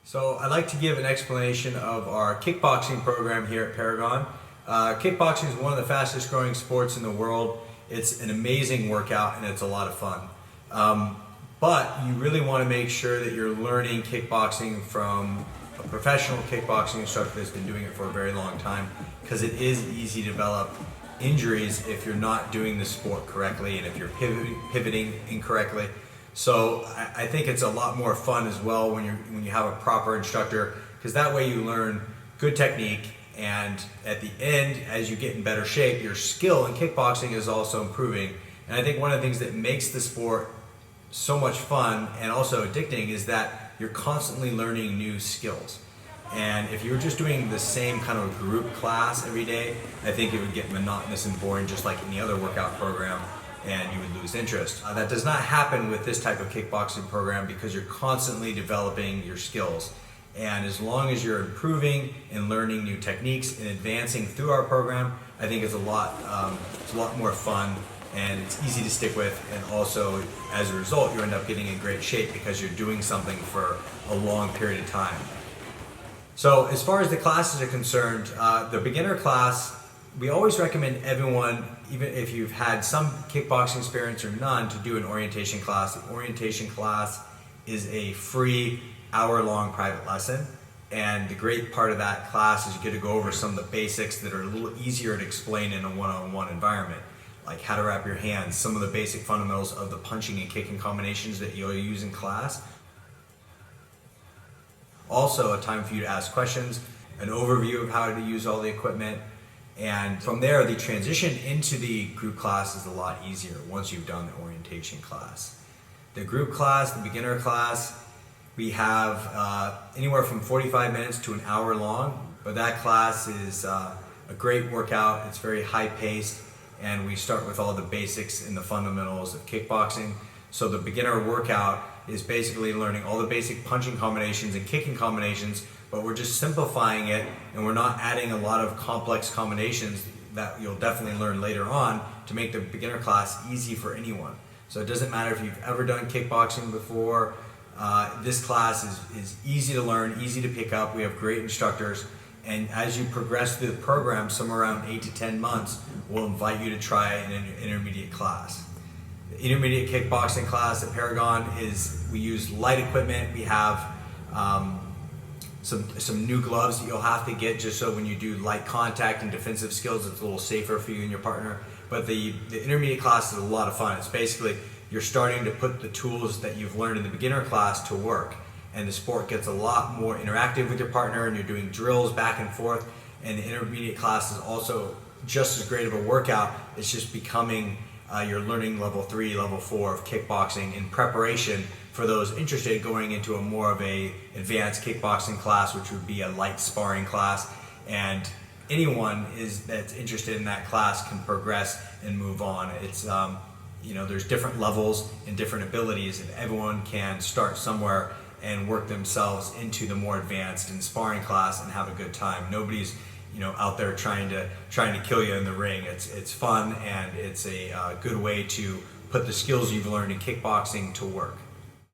So I'd like to give an explanation of our kickboxing program here at Paragon. Kickboxing is one of the fastest growing sports in the world. It's an amazing workout and it's a lot of fun. But you really want to make sure that you're learning kickboxing from a professional kickboxing instructor that's been doing it for a very long time, because it is easy to develop injuries if you're not doing the sport correctly and if you're pivoting incorrectly. So I think it's a lot more fun as well when you have a proper instructor, because that way you learn good technique, and at the end, as you get in better shape, your skill in kickboxing is also improving. And I think one of the things that makes the sport so much fun and also addicting is that you're constantly learning new skills. And if you were just doing the same kind of group class every day, I think it would get monotonous and boring, just like any other workout program, and you would lose interest. That does not happen with this type of kickboxing program, because you're constantly developing your skills. And as long as you're improving and learning new techniques and advancing through our program, I think it's a lot more fun, and it's easy to stick with. And also, as a result, you end up getting in great shape because you're doing something for a long period of time. So as far as the classes are concerned, the beginner class, we always recommend everyone, even if you've had some kickboxing experience or none, to do an orientation class. The orientation class is a free hour-long private lesson, and the great part of that class is you get to go over some of the basics that are a little easier to explain in a one-on-one environment, like how to wrap your hands, some of the basic fundamentals of the punching and kicking combinations that you'll use in class. Also, a time for you to ask questions, an overview of how to use all the equipment. And from there, the transition into the group class is a lot easier once you've done the orientation class. The group class, the beginner class, we have anywhere from 45 minutes to an hour long, but that class is a great workout. It's very high paced, and we start with all the basics and the fundamentals of kickboxing. So the beginner workout is basically learning all the basic punching combinations and kicking combinations, but we're just simplifying it, and we're not adding a lot of complex combinations that you'll definitely learn later on to make the beginner class easy for anyone. So it doesn't matter if you've ever done kickboxing before. This class is easy to learn, easy to pick up. We have great instructors, and as you progress through the program, somewhere around 8 to 10 months, we'll invite you to try an intermediate class. The intermediate kickboxing class at Paragon we use light equipment. We have some new gloves that you'll have to get, just so when you do light contact and defensive skills, it's a little safer for you and your partner. But the intermediate class is a lot of fun. It's basically you're starting to put the tools that you've learned in the beginner class to work, and the sport gets a lot more interactive with your partner, and you're doing drills back and forth. And the intermediate class is also just as great of a workout. It's just becoming you're learning level 3, level 4 of kickboxing in preparation for those interested going into a more of a advanced kickboxing class, which would be a light sparring class. And anyone that's interested in that class can progress and move on. It's there's different levels and different abilities, and everyone can start somewhere and work themselves into the more advanced and sparring class and have a good time. Nobody's out there trying to kill you in the ring. It's fun, and it's a good way to put the skills you've learned in kickboxing to work.